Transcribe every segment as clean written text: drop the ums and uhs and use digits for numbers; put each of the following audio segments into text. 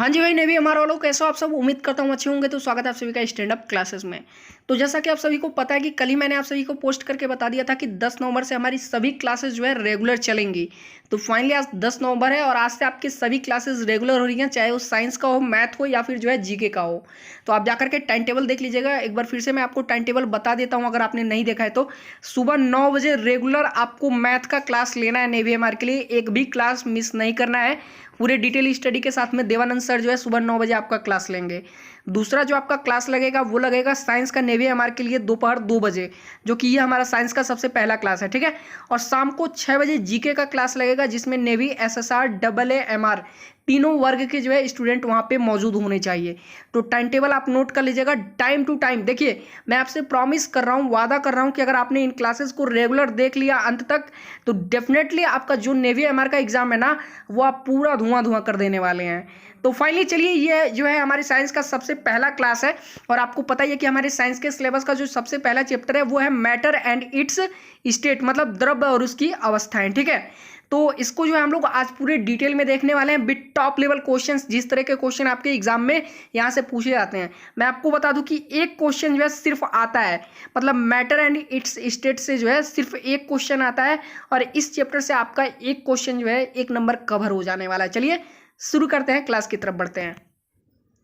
हाँ जी भाई, नेवी हमारा वालों कैसे हो आप सब। उम्मीद करता हूँ अच्छे होंगे। तो स्वागत है आप सभी का स्टैंड अप क्लासेस में। तो जैसा कि आप सभी को पता है कि कल ही मैंने आप सभी को पोस्ट करके बता दिया था कि 10 नवंबर से हमारी सभी क्लासेस जो है रेगुलर चलेंगी। तो फाइनली आज 10 नवंबर है और आज से आपकी सभी क्लासेस रेगुलर हो रही हैं, चाहे वो साइंस का हो, मैथ हो या फिर जो है जीके का हो। तो आप जाकर के टाइम टेबल देख लीजिएगा। एक बार फिर से मैं आपको टाइम टेबल बता देता हूँ अगर आपने नहीं देखा है तो। सुबह 9 बजे रेगुलर आपको मैथ का क्लास लेना है नेवी एमआर के लिए, एक भी क्लास मिस नहीं करना है। पूरे डिटेल स्टडी के साथ में देवानंद सर जो है सुबह 9 बजे आपका क्लास लेंगे। दूसरा जो आपका क्लास लगेगा वो लगेगा साइंस का नेवी एमआर के लिए दोपहर 2 बजे, जो कि ये हमारा साइंस का सबसे पहला क्लास है, ठीक है। और शाम को 6 बजे जीके का क्लास लगेगा, जिसमें navy SSR double A MR तीनों वर्ग के जो है स्टूडेंट वहाँ पे मौजूद होने चाहिए। तो टाइम टेबल आप नोट कर लीजिएगा टाइम टू टाइम। देखिए मैं आपसे प्रॉमिस कर रहा हूँ, वादा कर रहा हूँ कि अगर आपने इन क्लासेस को रेगुलर देख लिया अंत तक तो डेफिनेटली आपका जो नेवी एमआर का एग्जाम है ना, वो आप पूरा धुआं धुआं कर देने वाले हैं। तो फाइनली चलिए, ये जो है हमारे साइंस का सबसे पहला क्लास है। और आपको पता ही है कि हमारे साइंस के सिलेबस का जो सबसे पहला चैप्टर है वो है मैटर एंड इट्स स्टेट, मतलब द्रव्य और उसकी अवस्थाएं, ठीक है। तो इसको जो है हम लोग आज पूरे डिटेल में देखने वाले हैं विद टॉप लेवल क्वेश्चंस। जिस तरह के क्वेश्चन आपके एग्जाम में यहाँ से पूछे जाते हैं, मैं आपको बता दूं कि एक क्वेश्चन जो है सिर्फ आता है, मतलब मैटर एंड इट्स स्टेट से जो है सिर्फ एक क्वेश्चन आता है। और इस चैप्टर से आपका एक क्वेश्चन जो है 1 नंबर कवर हो जाने वाला है। चलिए शुरू करते हैं, क्लास की तरफ बढ़ते हैं।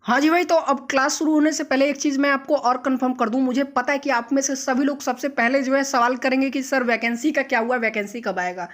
हाँ जी भाई, तो अब क्लास शुरू होने से पहले एक चीज़ मैं आपको और कंफर्म कर दूं। मुझे पता है कि आप में से सभी लोग सबसे पहले जो है सवाल करेंगे कि सर वैकेंसी का क्या हुआ, वैकेंसी कब आएगा।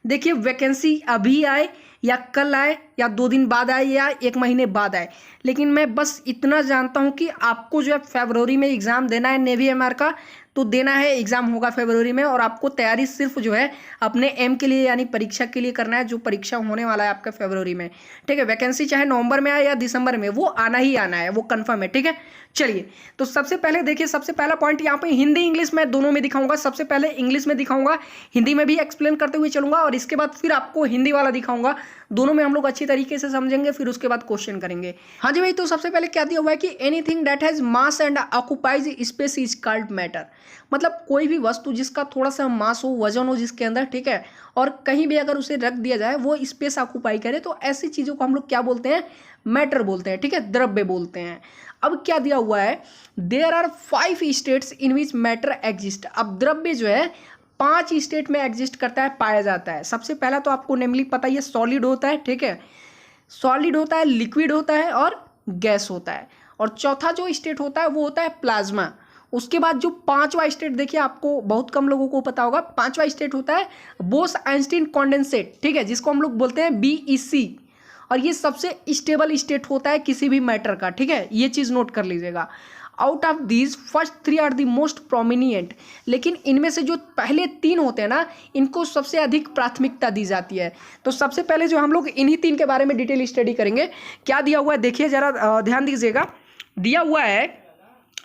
देखिए वैकेंसी अभी आए या कल आए या 2 दिन बाद आए या 1 महीने बाद आए, लेकिन मैं बस इतना जानता हूं कि आपको जो है फरवरी में एग्ज़ाम देना है नेवी एमआर का। तो देना है, एग्ज़ाम होगा फरवरी में और आपको तैयारी सिर्फ जो है अपने एम के लिए यानी परीक्षा के लिए करना है, जो परीक्षा होने वाला है आपका फरवरी में, ठीक है। वैकेंसी चाहे नवंबर में आए या दिसंबर में, वो आना ही आना है, वो कंफर्म है, ठीक है। चलिए तो सबसे पहले देखिए, सबसे पहला पॉइंट यहाँ पे हिंदी इंग्लिश में दोनों में दिखाऊंगा। सबसे पहले इंग्लिश में दिखाऊंगा, हिंदी में भी एक्सप्लेन करते हुए चलूंगा और इसके बाद फिर आपको हिंदी वाला दिखाऊंगा। दोनों में हम लोग अच्छी तरीके से समझेंगे, फिर उसके बाद क्वेश्चन करेंगे। हाँ जी भाई, तो सबसे पहले क्या दिया हुआ है कि anything that has mass and occupies space is called matter. मतलब कोई भी वस्तु जिसका थोड़ा सा मास हो, वजन हो जिसके अंदर, ठीक है, और कहीं भी अगर उसे रख दिया जाए वो स्पेस ऑक्युपाई करे, तो ऐसी चीज़ों को हम लोग क्या बोलते हैं, मैटर बोलते हैं, ठीक है, द्रव्य बोलते हैं। अब क्या दिया हुआ है, there are 5 states in which matter exist. अब द्रव्य जो है 5 स्टेट में एग्जिस्ट करता है, पाया जाता है। सबसे पहला तो आपको नेमली पता ही है, सॉलिड होता है, ठीक है, सॉलिड होता है, लिक्विड होता है और गैस होता है। और चौथा जो स्टेट होता है वो होता है प्लाज्मा। उसके बाद जो 5वां स्टेट, देखिए आपको बहुत कम लोगों को पता होगा, 5वां स्टेट होता है बोस आइंस्टीन कॉन्डेंसेट, ठीक है, जिसको हम लोग बोलते हैं BEC। और ये सबसे स्टेबल स्टेट होता है किसी भी मैटर का, ठीक है, ये चीज़ नोट कर लीजिएगा। Out of these first 3 are the most prominent. लेकिन इनमें से जो पहले 3 होते हैं ना, इनको सबसे अधिक प्राथमिकता दी जाती है। तो सबसे पहले जो हम लोग इन्हीं 3 के बारे में डिटेल स्टडी करेंगे। क्या दिया हुआ है देखिए जरा, ध्यान दीजिएगा। दिया हुआ है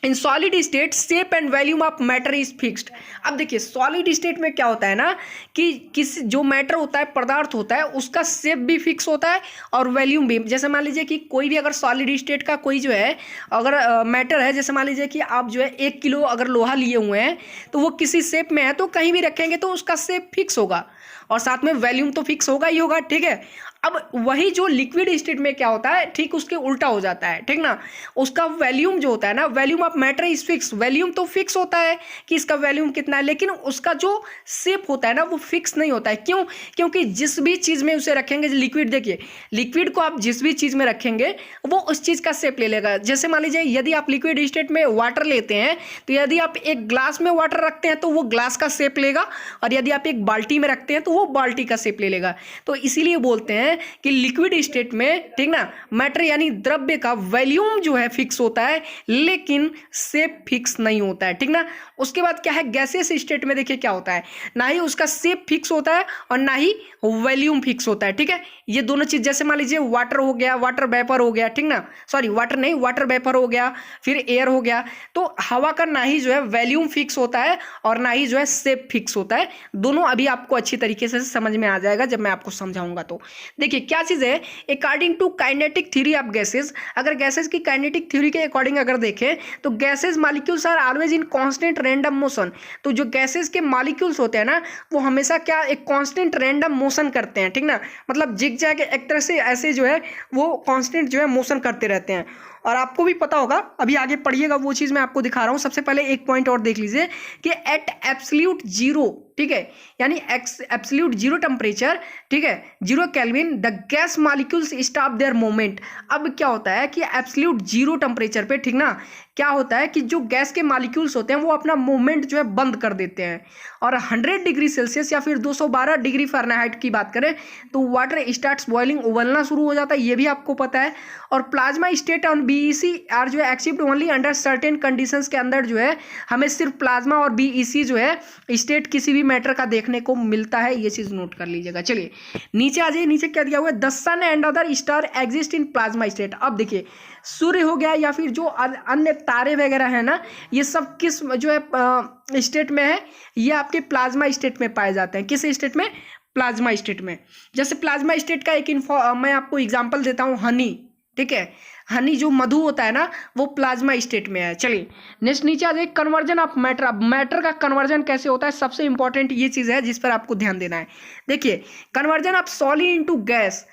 in solid state shape and volume of matter is fixed. अब देखिए सॉलिड स्टेट में क्या होता है ना कि किसी जो मैटर होता है, पदार्थ होता है, उसका शेप भी फिक्स होता है और वॉल्यूम भी। जैसे मान लीजिए कि कोई भी अगर सॉलिड स्टेट का कोई जो है अगर मैटर है, जैसे मान लीजिए कि आप जो है 1 किलो अगर लोहा लिए हुए हैं, तो वो किसी शेप में है तो कहीं भी रखेंगे तो उसका शेप फिक्स होगा और साथ में वॉल्यूम तो फिक्स होगा ही होगा, ठीक है। अब वही जो लिक्विड स्टेट में क्या होता है, ठीक उसके उल्टा हो जाता है, ठीक ना। उसका वॉल्यूम जो होता है ना, volume of matter is fix. Volume तो फिक्स होता है कि इसका वॉल्यूम कितना है, लेकिन उसका जो शेप होता है ना वो फिक्स नहीं होता है। क्यों? क्योंकि जिस भी चीज़ में उसे रखेंगे, लिक्विड देखिए, लिक्विड को आप जिस भी चीज़ में रखेंगे वो उस चीज़ का शेप ले लेगा। जैसे मान लीजिए यदि आप लिक्विड स्टेट में वाटर लेते हैं, तो यदि आप एक ग्लास में वाटर रखते हैं तो वो ग्लास का शेप लेगा, और यदि आप एक बाल्टी में रखते हैं तो वो बाल्टी का शेप ले लेगा। तो इसीलिए बोलते हैं कि लिक्विड स्टेट में, ठीक ना, मैटर यानी द्रव्य का वॉल्यूम जो है फिक्स होता है लेकिन शेप फिक्स नहीं होता है, ठीक ना। उसके बाद क्या है, गैसियस स्टेट में देखिए क्या होता है, ना ही उसका शेप फिक्स होता है और ना ही वॉल्यूम फिक्स होता है, ठीक है। ये दोनों चीज, जैसे मान लीजिए वाटर हो गया, वाटर वेपर हो गया, ठीक ना, सॉरी वाटर नहीं, वाटर वेपर हो गया, फिर एयर हो गया। तो हवा का ना ही जो है वॉल्यूम फिक्स होता है और ना ही जो है शेप फिक्स होता है। दोनों अभी आपको अच्छी तरीके से समझ में आ जाएगा जब मैं आपको समझाऊंगा। तो देखिए क्या चीज़ है, according to kinetic theory of gases, अगर गैसेस की काइनेटिक थ्योरी के अकॉर्डिंग अगर देखें तो gases molecules are always in constant random motion. तो जो गैसेस के मॉलिक्यूल्स होते हैं ना वो हमेशा क्या एक कांस्टेंट रैंडम मोशन करते हैं, ठीक ना, मतलब जिग जैग एक तरह से ऐसे जो है वो कांस्टेंट जो है मोशन करते रहते हैं। और आपको भी पता होगा, अभी आगे पढ़िएगा वो चीज़ मैं आपको दिखा रहा हूँ। सबसे पहले एक पॉइंट और देख लीजिए कि एट एब्सोल्यूट जीरो, ठीक है, यानी एब्सोल्यूट जीरो टेम्परेचर, ठीक है, 0 kelvin, the gas molecules stop there movement. अब क्या होता है कि एब्सोल्यूट जीरो टेम्परेचर पे, ठीक ना, क्या होता है कि जो गैस के मॉलिक्यूल्स होते हैं वो अपना मूवमेंट जो है बंद कर देते हैं। और 100 डिग्री सेल्सियस या फिर 212 डिग्री फ़ारेनहाइट की बात करें तो वाटर स्टार्ट्स बॉइलिंग, उबलना शुरू हो जाता है, ये भी आपको पता है। और plasma state on BEC are जो है except only under certain conditions के अंदर जो है हमें सिर्फ प्लाज्मा और बीईसी जो है स्टेट किसी भी मैटर का देखने को मिलता है, ये चीज़ नोट कर लीजिएगा। चलिए नीचे आ जाइए, नीचे क्या दिया हुआ है, the sun and other star exist in plasma state. अब देखिए सूर्य हो गया या फिर जो अन्य तारे वगैरह है ना, ये सब किस जो है स्टेट में है, ये आपके प्लाज्मा स्टेट में पाए जाते हैं। किस स्टेट में? प्लाज्मा स्टेट में। जैसे प्लाज्मा स्टेट का एक मैं आपको एग्जांपल देता हूँ, हनी, ठीक है, हनी जो मधु होता है ना वो प्लाज्मा स्टेट में है। चलिए नेक्स्ट नीचे आ जाए, कन्वर्जन ऑफ मैटर। अब मैटर का कन्वर्जन कैसे होता है, सबसे इंपॉर्टेंट ये चीज़ है जिस पर आपको ध्यान देना है। देखिए conversion of solid into gas,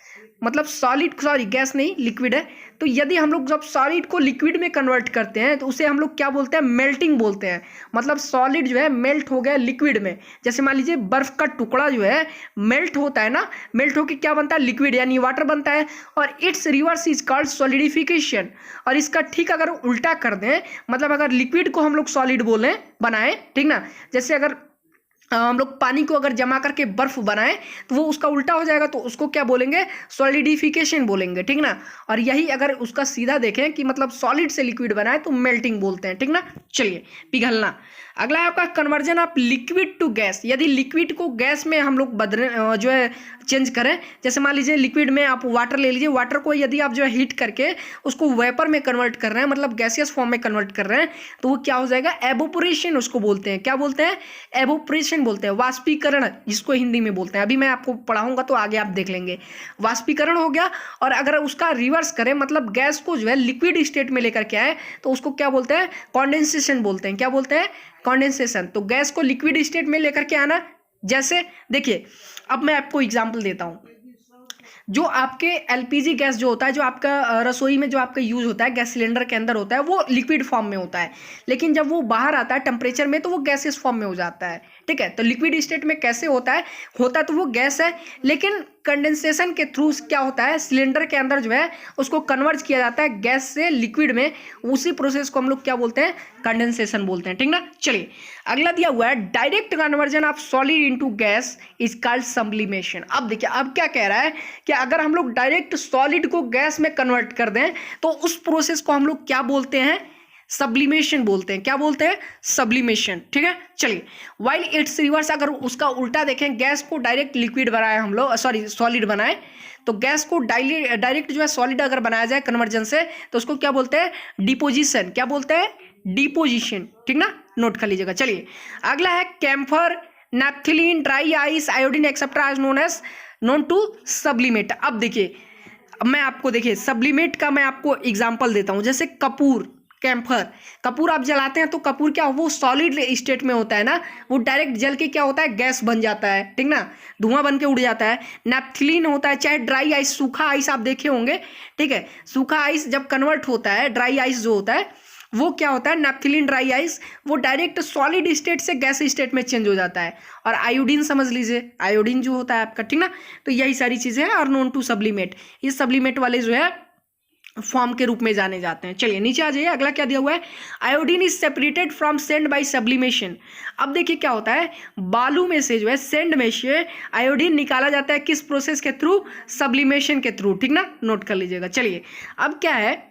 मतलब सॉलिड, सॉरी गैस नहीं लिक्विड है, तो यदि हम लोग जब सॉलिड को लिक्विड में कन्वर्ट करते हैं तो उसे हम लोग क्या बोलते हैं, मेल्टिंग बोलते हैं। मतलब सॉलिड जो है मेल्ट हो गया लिक्विड में। जैसे मान लीजिए बर्फ का टुकड़ा जो है मेल्ट होता है ना, मेल्ट होकर क्या बनता है, लिक्विड यानी वाटर बनता है, और it's reverse is called solidification. और इसका ठीक अगर उल्टा कर दें, मतलब अगर लिक्विड को हम लोग सॉलिड बोलें, बनाएं, ठीक ना, जैसे अगर हम लोग पानी को अगर जमा करके बर्फ बनाएं तो वो उसका उल्टा हो जाएगा, तो उसको क्या बोलेंगे, सॉलिडिफिकेशन बोलेंगे, ठीक ना। और यही अगर उसका सीधा देखें कि मतलब सॉलिड से लिक्विड बनाए तो मेल्टिंग बोलते हैं, ठीक ना। चलिए पिघलना। अगला है आपका conversion of liquid to gas. यदि लिक्विड को गैस में हम लोग जो है चेंज करें, जैसे मान लीजिए लिक्विड में आप वाटर ले लीजिए, वाटर को यदि आप जो है हीट करके उसको वेपर में कन्वर्ट कर रहे हैं, मतलब गैसियस फॉर्म में कन्वर्ट कर रहे हैं, तो वो क्या हो जाएगा, एवोपोरेशन उसको बोलते हैं। क्या बोलते हैं, एवोपोरेशन बोलते हैं, वाष्पीकरण जिसको हिंदी में बोलते हैं। अभी मैं आपको पढ़ाऊंगा तो आगे आप देख लेंगे। वाष्पीकरण हो गया। और अगर उसका रिवर्स करें, मतलब गैस को जो है लिक्विड स्टेट में लेकर के आए, तो उसको क्या बोलते हैं, कॉन्डेंसेशन बोलते हैं। क्या बोलते हैं, कॉन्डेंसेशन। तो गैस को लिक्विड स्टेट में लेकर के आना। जैसे देखिए अब मैं आपको एग्जांपल देता हूं, जो आपके एलपीजी गैस जो होता है, जो आपका रसोई में जो आपका यूज होता है, गैस सिलेंडर के अंदर होता है, वो लिक्विड फॉर्म में होता है। लेकिन जब वो बाहर आता है टेम्परेचर में तो वो गैसेस फॉर्म में हो जाता है, ठीक है। तो लिक्विड स्टेट में कैसे होता है, होता तो वो गैस है, लेकिन कंडेंसेशन के थ्रू क्या होता है, सिलेंडर के अंदर जो है उसको कन्वर्ट किया जाता है गैस से लिक्विड में। उसी प्रोसेस को हम लोग क्या बोलते हैं, कंडेंसेशन बोलते हैं, ठीक ना। चलिए अगला दिया हुआ है, direct conversion of solid into gas is called sublimation. अब देखिए अब क्या कह रहा है कि अगर हम लोग डायरेक्ट सॉलिड को गैस में कन्वर्ट कर दें तो उस प्रोसेस को हम लोग क्या बोलते हैं, सब्लिमेशन बोलते हैं। क्या बोलते हैं, सब्लिमेशन, ठीक है। चलिए वाइल इट्स रिवर्स, अगर उसका उल्टा देखें, गैस को डायरेक्ट लिक्विड बनाए हम लोग, सॉरी सॉलिड बनाए, तो गैस को डायरेक्ट जो है सॉलिड अगर बनाया जाए कन्वर्जन से तो उसको क्या बोलते हैं, डिपोजिशन। क्या बोलते हैं, डिपोजिशन, ठीक ना, नोट कर लीजिएगा। चलिए अगला है camphor, naphthalene, dry ice, iodine etcetera is known to sublimate. अब देखिए मैं आपको, देखिए सब्लिमेट का मैं आपको एग्जांपल देता हूं। जैसे कपूर, कैम्फर, कपूर आप जलाते हैं तो कपूर क्या, वो सॉलिड स्टेट में होता है ना, वो डायरेक्ट जल के क्या होता है, गैस बन जाता है, ठीक ना, धुआं बन के उड़ जाता है। नैप्थलीन होता है, चाहे ड्राई आइस, सूखा आइस आप देखे होंगे, ठीक है, सूखा आइस जब कन्वर्ट होता है, ड्राई आइस जो होता है वो क्या होता है, नैप्थलीन ड्राई आइस, वो डायरेक्ट सॉलिड स्टेट से गैस स्टेट में चेंज हो जाता है। और आयोडीन समझ लीजिए, आयोडीन जो होता है आपका, ठीक ना। तो यही सारी चीज़ें हैं, और नोन टू सब्लिमेट, ये सब्लिमेट वाले जो है फॉर्म के रूप में जाने जाते हैं। चलिए नीचे आ जाइए, अगला क्या दिया हुआ है, iodine is separated from sand by sublimation. अब देखिए क्या होता है, बालू में से जो है सेंड में से आयोडीन निकाला जाता है, किस प्रोसेस के थ्रू, सब्लिमेशन के थ्रू, ठीक ना, नोट कर लीजिएगा। चलिए अब क्या है,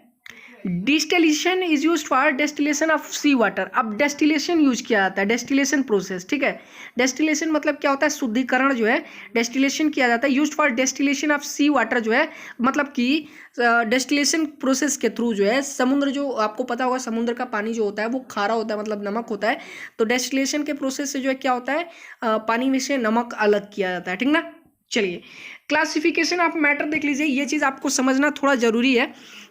distillation is use for distillation of sea water. अब डेस्टिलेशन यूज किया जाता है, डेस्टिलेशन प्रोसेस, ठीक है। डेस्टिलेशन मतलब क्या होता है, शुद्धिकरण जो है, डेस्टिलेशन किया जाता है, use for distillation of sea water जो है, मतलब कि डेस्टिलेशन प्रोसेस के थ्रू जो है, समुद्र जो आपको पता होगा, समुद्र का पानी जो होता है वो खारा होता है, मतलब नमक होता है, तो डेस्टिलेशन के प्रोसेस से जो है क्या होता है, पानी में से नमक अलग किया जाता है, ठीक ना। चलिए क्लासिफिकेशन ऑफ मैटर देख लीजिए, ये चीज़ आपको समझना थोड़ा जरूरी है।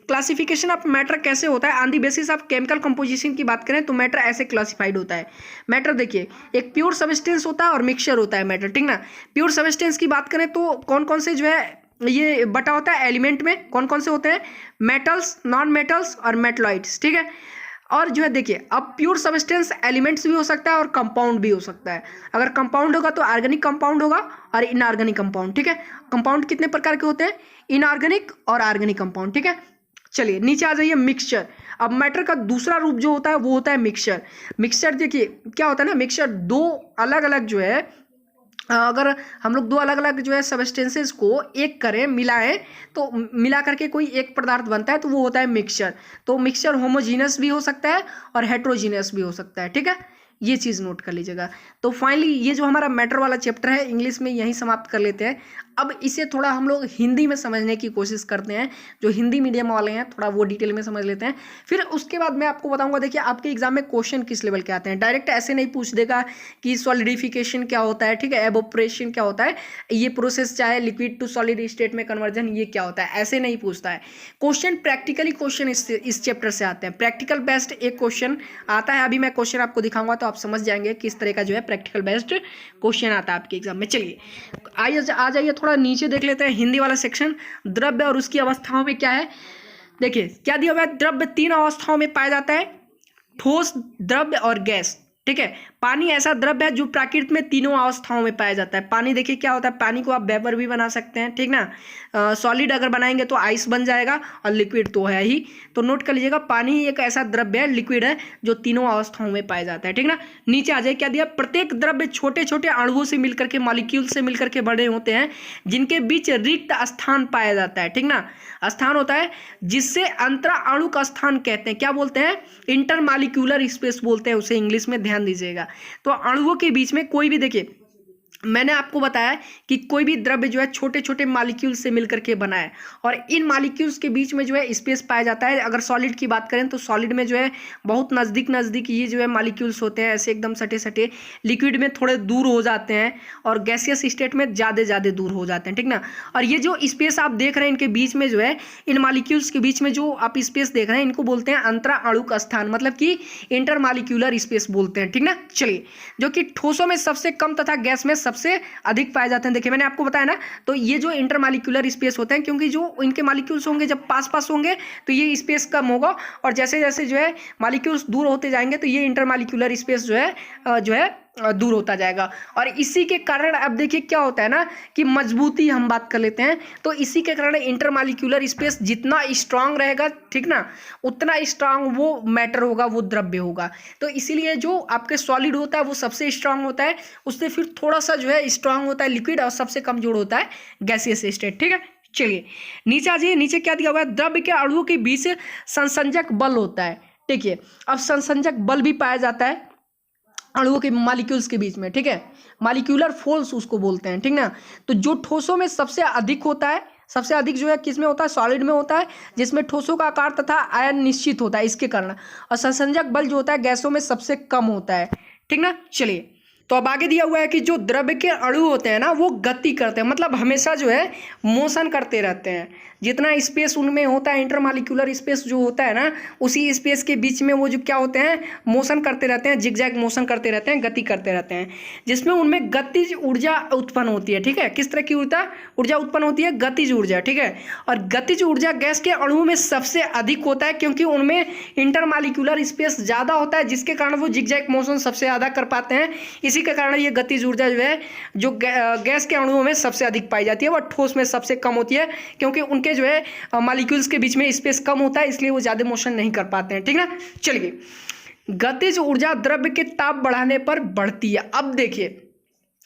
क्लासिफिकेशन ऑफ मैटर कैसे होता है, on the basis of chemical composition की बात करें तो मैटर ऐसे क्लासिफाइड होता है। मैटर देखिए, एक प्योर सब्सटेंस होता है और मिक्सचर होता है मैटर, ठीक ना। प्योर सब्सटेंस की बात करें तो कौन कौन से जो है ये बटा होता है एलिमेंट में, कौन कौन से होते हैं, मेटल्स, नॉन मेटल्स और मेटलॉइड्स, ठीक है। और जो है देखिए, अब प्योर सब्सटेंस एलिमेंट्स भी हो सकता है और कंपाउंड भी हो सकता है। अगर कंपाउंड होगा तो ऑर्गेनिक कंपाउंड होगा और इनऑर्गेनिक कंपाउंड, ठीक है। कंपाउंड कितने प्रकार के होते हैं, इनऑर्गेनिक और ऑर्गेनिक कंपाउंड, ठीक है। चलिए नीचे आ जाइए, मिक्सचर। अब मैटर का दूसरा रूप जो होता है वो होता है मिक्सचर। मिक्सचर देखिए क्या होता है ना, मिक्सचर दो अलग अलग जो है, अगर हम लोग दो अलग अलग जो है सब्सटेंसेस को एक करें, मिलाएं, तो मिला करके कोई एक पदार्थ बनता है तो वो होता है मिक्सचर। तो मिक्सचर होमोजीनस भी हो सकता है और हेट्रोजीनस भी हो सकता है, ठीक है। ये चीज़ नोट कर लीजिएगा। तो फाइनली ये जो हमारा मैटर वाला चैप्टर है इंग्लिश में यहीं समाप्त कर लेते हैं। अब इसे थोड़ा हम लोग हिंदी में समझने की कोशिश करते हैं, जो हिंदी मीडियम वाले हैं थोड़ा वो डिटेल में समझ लेते हैं। फिर उसके बाद मैं आपको बताऊंगा, देखिए आपके एग्जाम में क्वेश्चन किस लेवल के आते हैं। डायरेक्ट ऐसे नहीं पूछ देगा कि सॉलिडिफिकेशन क्या होता है, ठीक है, एवोपरेशन क्या होता है, ये प्रोसेस चाहे लिक्विड टू सॉलिड स्टेट में कन्वर्जन ये क्या होता है, ऐसे नहीं पूछता है। क्वेश्चन प्रैक्टिकली क्वेश्चन इस चैप्टर से आते हैं। प्रैक्टिकल बेस्ड एक क्वेश्चन आता है, अभी मैं क्वेश्चन आपको दिखाऊंगा तो आप समझ जाएंगे किस तरह का जो है प्रैक्टिकल बेस्ड क्वेश्चन आता है आपके एग्जाम में। चलिए आ जाइए, थोड़ा नीचे देख लेते हैं हिंदी वाला सेक्शन। द्रव्य और उसकी अवस्थाओं में क्या है, देखिए क्या दिया हुआ है, द्रव्य तीन अवस्थाओं में पाया जाता है, ठोस, द्रव्य और गैस, ठीक है। पानी ऐसा द्रव्य है जो प्रकृति में तीनों अवस्थाओं में पाया जाता है। पानी देखिए क्या होता है, पानी को आप वेपर भी बना सकते हैं, ठीक ना। सॉलिड अगर बनाएंगे तो आइस बन जाएगा और लिक्विड तो है ही। तो नोट कर लीजिएगा, पानी एक ऐसा द्रव्य है, लिक्विड है, जो तीनों अवस्थाओं में पाया जाता है, ठीक ना। नीचे आ जाए, क्या दिया, प्रत्येक द्रव्य छोटे छोटे अणुओं से मिलकर के, मॉलिक्यूल से मिलकर के बने होते हैं, जिनके बीच रिक्त स्थान पाया जाता है, ठीक ना। स्थान होता है जिससे अंतरा अणु का स्थान कहते हैं, क्या बोलते हैं, इंटरमॉलिक्यूलर स्पेस बोलते हैं उसे, इंग्लिश में ध्यान दीजिएगा। तो अणुओं के बीच में कोई भी, देखिए मैंने आपको बताया कि कोई भी द्रव्य जो है छोटे छोटे मॉलिक्यूल से मिलकर के बना है और इन मॉलिक्यूल्स के बीच में जो है स्पेस पाया जाता है। अगर सॉलिड की बात करें तो सॉलिड में जो है बहुत नज़दीक नज़दीक ये जो है मॉलिक्यूल्स होते हैं, ऐसे एकदम सटे सटे। लिक्विड में थोड़े दूर हो जाते हैं और गैसियस स्टेट में ज़्यादा दूर हो जाते हैं, ठीक ना। और ये जो स्पेस आप देख रहे हैं इनके बीच में जो है, इन मॉलिक्यूल्स के बीच में जो आप स्पेस देख रहे हैं इनको बोलते हैं अंतरा अणुक स्थान, मतलब कि इंटरमॉलिक्यूलर स्पेस बोलते हैं, ठीक ना। चलिए, जो कि ठोसों में सबसे कम तथा गैस में सबसे अधिक पाए जाते हैं। देखिए मैंने आपको बताया ना, तो ये जो इंटरमॉलिक्यूलर स्पेस होते हैं, क्योंकि जो इनके मॉलिक्यूल्स होंगे जब पास पास होंगे तो ये स्पेस कम होगा, और जैसे जैसे जो है मॉलिक्यूल्स दूर होते जाएंगे तो ये इंटरमॉलिक्यूलर स्पेस जो है दूर होता जाएगा। और इसी के कारण अब देखिए क्या होता है ना कि मजबूती हम बात कर लेते हैं, तो इसी के कारण इंटरमॉलिक्यूलर स्पेस जितना स्ट्रांग रहेगा, ठीक ना, उतना स्ट्रांग वो मैटर होगा, वो द्रव्य होगा। तो इसीलिए जो आपके सॉलिड होता है वो सबसे स्ट्रांग होता है, उससे फिर थोड़ा सा जो है स्ट्रांग होता है लिक्विड, और सबसे कमजोर होता है गैसियस स्टेट, ठीक है। चलिए नीचे आ जाइए, नीचे क्या दिया हुआ है, द्रव्य के अणुओं के बीच संसंजक बल होता है, ठीक है। अब संसंजक बल भी पाया जाता है अणुओं के मॉलिक्यूल्स के बीच में, ठीक है, मॉलिक्यूलर फोर्स उसको बोलते हैं, ठीक ना। तो जो ठोसों में सबसे अधिक होता है, सबसे अधिक जो है किस में होता है, सॉलिड में होता है, जिसमें ठोसों का आकार तथा आयन निश्चित होता है इसके कारण। और संसंजक बल जो होता है गैसों में सबसे कम होता है, ठीक ना। चलिए, तो अब आगे दिया हुआ है कि जो द्रव्य के अणु होते हैं ना वो गति करते हैं, मतलब हमेशा जो है मोशन करते रहते हैं। जितना स्पेस उनमें होता है, इंटरमॉलिक्यूलर स्पेस जो होता है ना, उसी स्पेस के बीच में वो जो क्या होते हैं, मोशन करते रहते हैं, जिगजैग मोशन करते रहते हैं, गति करते रहते हैं, जिसमें उनमें गतिज ऊर्जा उत्पन्न होती है, ठीक है। किस तरह की ऊर्जा उत्पन्न होती है, गतिज ऊर्जा, ठीक है। और गतिज ऊर्जा गैस के अणुओं में सबसे अधिक होता है, क्योंकि उनमें इंटरमॉलिक्यूलर स्पेस ज़्यादा होता है, जिसके कारण वो जिगजैग मोशन सबसे ज़्यादा कर पाते हैं। इसी के कारण ये गतिज ऊर्जा जो है जो गैस के अणुओं में सबसे अधिक पाई जाती है, वह ठोस में सबसे कम होती है, क्योंकि उनके जो है मॉलिक्यूल्स के बीच में स्पेस कम होता है, इसलिए वो ज़्यादा मोशन नहीं कर पाते हैं, ठीक ना। चलिए, गतिज ऊर्जा द्रव्य के ताप बढ़ाने पर बढ़ती है। अब देखिए,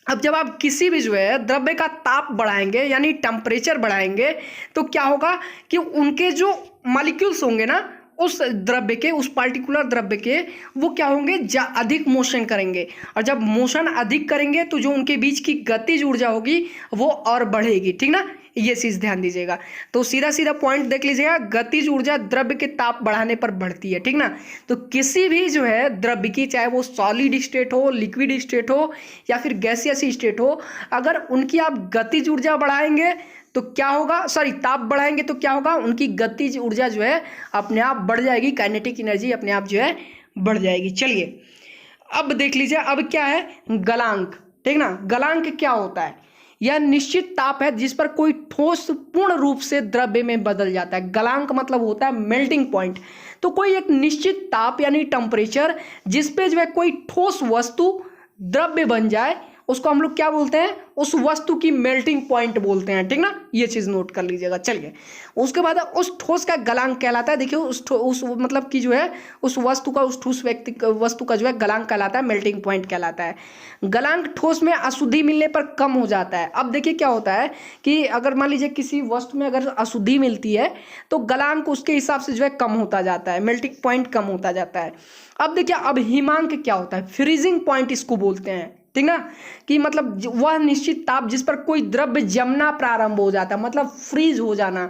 अब जब आप किसी भी जो है द्रव्य का ताप बढ़ाएंगे यानी टेम्परेचर बढ़ाएंगे तो क्या होगा कि उनके जो मॉलिक्यूल्स होंगे ना उस द्रव्य के, उस पार्टिकुलर द्रव्य के, वो क्या होंगे, अधिक मोशन करेंगे। और जब मोशन अधिक करेंगे तो जो उनके बीच की गतिज ऊर्जा होगी वो और बढ़ेगी, ठीक ना। ये चीज ध्यान दीजिएगा। तो सीधा सीधा पॉइंट देख लीजिएगा, गतिज ऊर्जा द्रव्य के ताप बढ़ाने पर बढ़ती है, ठीक ना। तो किसी भी जो है द्रव्य की, चाहे वो सॉलिड स्टेट हो, लिक्विड स्टेट हो या फिर गैसियस स्टेट हो, अगर उनकी आप गतिज ऊर्जा बढ़ाएंगे तो क्या होगा, सॉरी ताप बढ़ाएंगे तो क्या होगा, उनकी गतिज ऊर्जा जो है अपने आप बढ़ जाएगी, काइनेटिक एनर्जी अपने आप जो है बढ़ जाएगी। चलिए अब देख लीजिए, अब क्या है गलांक, ठीक ना। गलांक क्या होता है, यह निश्चित ताप है जिस पर कोई ठोस पूर्ण रूप से द्रव्य में बदल जाता है। गलांक मतलब होता है मेल्टिंग पॉइंट। तो कोई एक निश्चित ताप यानी टेम्परेचर जिस पे जो है कोई ठोस वस्तु द्रव्य बन जाए, उसको हम लोग क्या बोलते हैं, उस वस्तु की मेल्टिंग पॉइंट बोलते हैं, ठीक ना। ये चीज नोट कर लीजिएगा। चलिए उसके बाद उस ठोस का गलांक कहलाता है। देखिए उस मतलब कि जो है उस वस्तु का, उस ठोस वस्तु का जो है गलांक कहलाता है, मेल्टिंग पॉइंट कहलाता है। गलांक ठोस में अशुद्धि मिलने पर कम हो जाता है। अब देखिए क्या होता है कि अगर मान लीजिए किसी वस्तु में अगर अशुद्धि मिलती है तो गलांक उसके हिसाब से जो है कम होता जाता है, मेल्टिंग पॉइंट कम होता जाता है। अब देखिए अब हिमांक क्या होता है, फ्रीजिंग पॉइंट इसको बोलते हैं, ठीक ना। कि मतलब वह निश्चित ताप जिस पर कोई द्रव्य जमना प्रारंभ हो जाता है, मतलब फ्रीज हो जाना,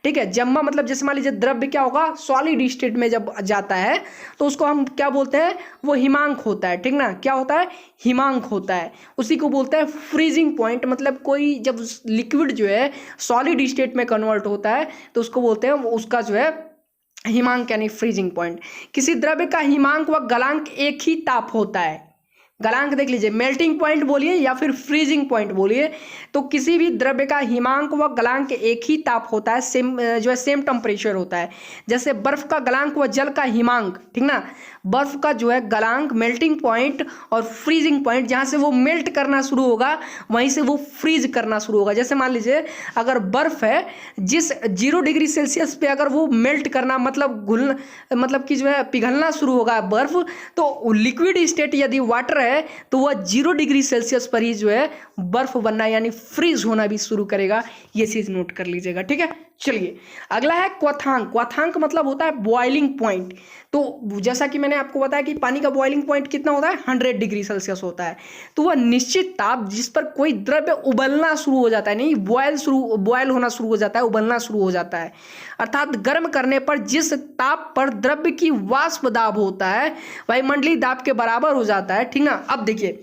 ठीक है। जमना मतलब जैसे मान लीजिए द्रव्य क्या होगा, सॉलिड स्टेट में जब जाता है तो उसको हम क्या बोलते हैं, वो हिमांक होता है, ठीक ना। क्या होता है, हिमांक होता है, उसी को बोलते हैं फ्रीजिंग पॉइंट। मतलब कोई जब लिक्विड जो है सॉलिड स्टेट में कन्वर्ट होता है तो उसको बोलते हैं, उसका जो है हिमांक यानी फ्रीजिंग पॉइंट। किसी द्रव्य का हिमांक व गलांक एक ही ताप होता है। गलांक देख लीजिए, मेल्टिंग पॉइंट बोलिए या फिर फ्रीजिंग पॉइंट बोलिए, तो किसी भी द्रव्य का हिमांक व गलांक एक ही ताप होता है, सेम जो है सेम टेम्परेचर होता है। जैसे बर्फ का गलांक व जल का हिमांक, ठीक ना। बर्फ का जो है गलांक, मेल्टिंग पॉइंट और फ्रीजिंग पॉइंट, जहाँ से वो मेल्ट करना शुरू होगा वहीं से वो फ्रीज करना शुरू होगा। जैसे मान लीजिए अगर बर्फ है, जिस 0 डिग्री सेल्सियस पे अगर वो मेल्ट करना मतलब घुल मतलब कि जो है पिघलना शुरू होगा बर्फ, तो लिक्विड स्टेट यदि वाटर है तो वह 0 डिग्री सेल्सियस पर ही जो है बर्फ बनना यानी फ्रीज होना भी शुरू करेगा। ये चीज नोट कर लीजिएगा, ठीक है। चलिए अगला है क्वथांक। क्वथांक मतलब होता है बॉइलिंग पॉइंट। तो जैसा कि मैंने आपको बताया कि पानी का बॉइलिंग पॉइंट कितना होता है, 100 डिग्री सेल्सियस होता है। तो वह निश्चित ताप जिस पर कोई द्रव्य उबलना शुरू हो जाता है, नहीं बॉयल होना शुरू हो जाता है, उबलना शुरू हो जाता है, अर्थात गर्म करने पर जिस ताप पर द्रव्य की वाष्प दाब होता है वायुमंडलीय दाब के बराबर हो जाता है, ठीक ना। अब देखिए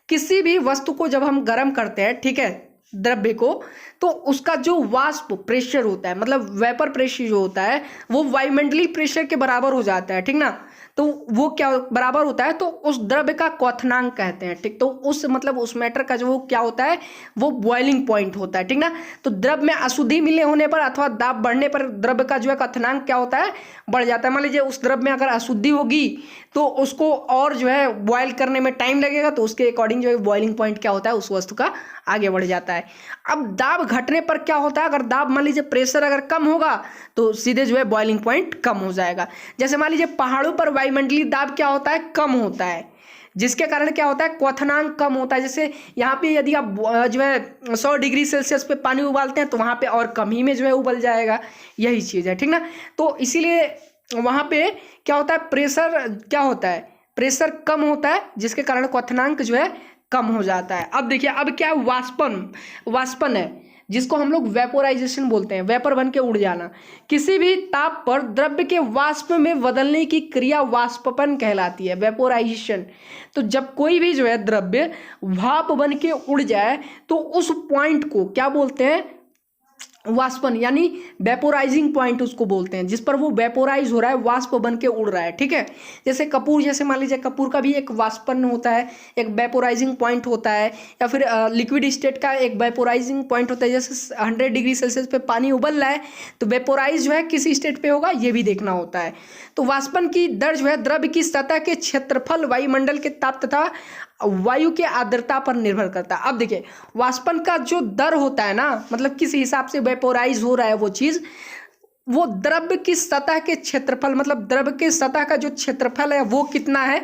किसी भी वस्तु को जब हम गर्म करते हैं, ठीक है, द्रव्य को, तो उसका जो वाष्प प्रेशर होता है, मतलब वेपर प्रेशर जो होता है, वो वायुमंडलीय प्रेशर के बराबर हो जाता है, ठीक ना। तो वो क्या बराबर होता है, तो उस द्रव्य का क्वथनांक कहते हैं, ठीक। तो उस मतलब उस मैटर का जो वो क्या होता है, वो बॉइलिंग पॉइंट होता है, ठीक ना। तो द्रव्य में अशुद्धि मिलने होने पर अथवा दाब बढ़ने पर द्रव्य का जो है क्वथनांक क्या होता है, बढ़ जाता है। मान लीजिए उस द्रव्य में अगर अशुद्धि होगी तो उसको और जो है बॉयल करने में टाइम लगेगा, तो उसके अकॉर्डिंग जो है बॉइलिंग पॉइंट क्या होता है, उस वस्तु का आगे बढ़ जाता है। अब दाब घटने पर क्या होता है, अगर दाब मान लीजिए प्रेशर अगर कम होगा तो सीधे जो है बॉइलिंग पॉइंट कम हो जाएगा। जैसे मान लीजिए पहाड़ों पर वायुमंडलीय दाब क्या होता है, कम होता है, जिसके कारण क्या होता है, क्वथनांक कम होता है। जैसे यहाँ पे यदि आप जो है 100 डिग्री सेल्सियस पे पानी उबालते हैं तो वहाँ पे और कम ही में जो है उबल जाएगा, यही चीज़ है, ठीक ना। तो इसीलिए वहाँ पे क्या होता है, प्रेशर क्या होता है, प्रेशर कम होता है, जिसके कारण क्वथनांक जो है कम हो जाता है। अब देखिए अब क्या है, वाष्पन है, जिसको हम लोग वेपोराइजेशन बोलते हैं, वेपर बन के उड़ जाना। किसी भी ताप पर द्रव्य के वाष्प में बदलने की क्रिया वाष्पन कहलाती है, वेपोराइजेशन। तो जब कोई भी जो है द्रव्य भाप बन के उड़ जाए तो उस पॉइंट को क्या बोलते हैं, वाष्पन यानी वेपोराइजिंग पॉइंट उसको बोलते हैं, जिस पर वो वेपोराइज हो रहा है, वाष्प बन के उड़ रहा है, ठीक है। जैसे कपूर, जैसे मान लीजिए कपूर का भी एक वाष्पन होता है, एक वेपोराइजिंग पॉइंट होता है, या फिर लिक्विड स्टेट का एक वेपोराइजिंग पॉइंट होता है। जैसे 100 डिग्री सेल्सियस पे पानी उबल रहा है तो वेपोराइज जो है किस स्टेट पे होगा, ये भी देखना होता है। तो वाष्पन की दर जो है द्रव्य की सतह के क्षेत्रफल, वायुमंडल के ताप तथा वायु के आर्द्रता पर निर्भर करता है। अब देखिए वाष्पन का जो दर होता है ना, मतलब किस हिसाब से वेपोराइज हो रहा है वो चीज, वो द्रव्य की सतह के क्षेत्रफल, मतलब द्रव्य के सतह का जो क्षेत्रफल है वो कितना है,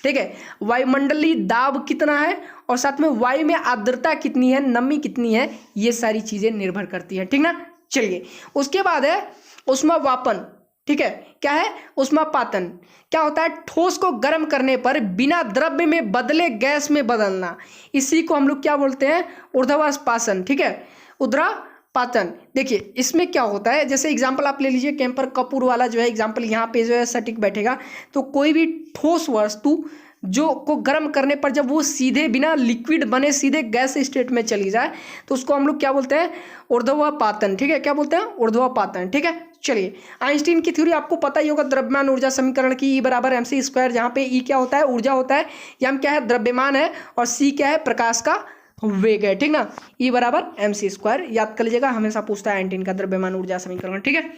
ठीक है, वायुमंडलीय दाब कितना है, और साथ में वायु में आर्द्रता कितनी है, नमी कितनी है, ये सारी चीजें निर्भर करती है, ठीक ना। चलिए उसके बाद है ऊष्मावापन। ठीक है, क्या है ऊष्मापातन। क्या होता है, ठोस को गर्म करने पर बिना द्रव्य में बदले गैस में बदलना, इसी को हम लोग क्या बोलते हैं, ऊर्ध्वापातन। ठीक है, ऊर्ध्वापातन। देखिए इसमें क्या होता है, जैसे एग्जांपल आप ले लीजिए, कैंपर कपूर वाला जो है एग्जांपल यहाँ पे जो है सटीक बैठेगा। तो कोई भी ठोस वस्तु जो को गर्म करने पर जब वो सीधे बिना लिक्विड बने सीधे गैस स्टेट में चली जाए तो उसको हम लोग क्या बोलते हैं, ऊर्ध्वापातन। ठीक है, क्या बोलते हैं, ऊर्ध्वापातन। ठीक है, चलिए आइंस्टीन की थ्योरी आपको पता ही होगा, द्रव्यमान ऊर्जा समीकरण की, E बराबर mc², जहाँ पे E क्या होता है, ऊर्जा होता है, m क्या है, द्रव्यमान है, और c क्या है, प्रकाश का वेग है। ठीक ना, E बराबर mc², याद कर लीजिएगा, हमेशा पूछता है आइंस्टीन का द्रव्यमान ऊर्जा समीकरण। ठीक है,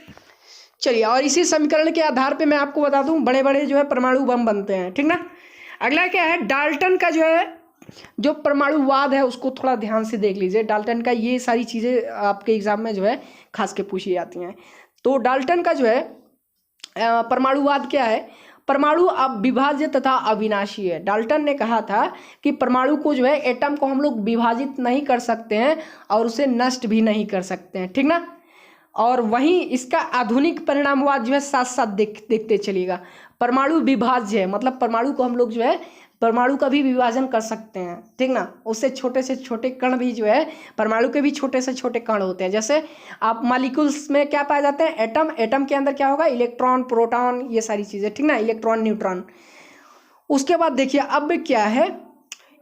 चलिए, और इसी समीकरण के आधार पे मैं आपको बता दूं बड़े बड़े जो है परमाणु बम बनते हैं। ठीक ना, अगला क्या है, डाल्टन का जो है जो परमाणुवाद है उसको थोड़ा ध्यान से देख लीजिए। डाल्टन का ये सारी चीज़ें आपके एग्जाम में जो है खास के पूछी जाती हैं। तो डाल्टन का जो है परमाणुवाद क्या है, परमाणु अब विभाज्य तथा अविनाशी है। डाल्टन ने कहा था कि परमाणु को जो है, एटम को हम लोग विभाजित नहीं कर सकते हैं और उसे नष्ट भी नहीं कर सकते हैं। ठीक ना, और वहीं इसका आधुनिक परिणामवाद जो है साथ साथ देखते चलिएगा। परमाणु विभाज्य है, मतलब परमाणु को हम लोग जो है परमाणु का भी विभाजन कर सकते हैं। ठीक ना, उससे छोटे से छोटे कण भी जो है, परमाणु के भी छोटे से छोटे कण होते हैं। जैसे आप मॉलिक्यूल्स में क्या पाए जाते हैं, एटम, एटम के अंदर क्या होगा, इलेक्ट्रॉन, प्रोटॉन, ये सारी चीज़ें। ठीक ना, इलेक्ट्रॉन, न्यूट्रॉन। उसके बाद देखिए अब क्या है,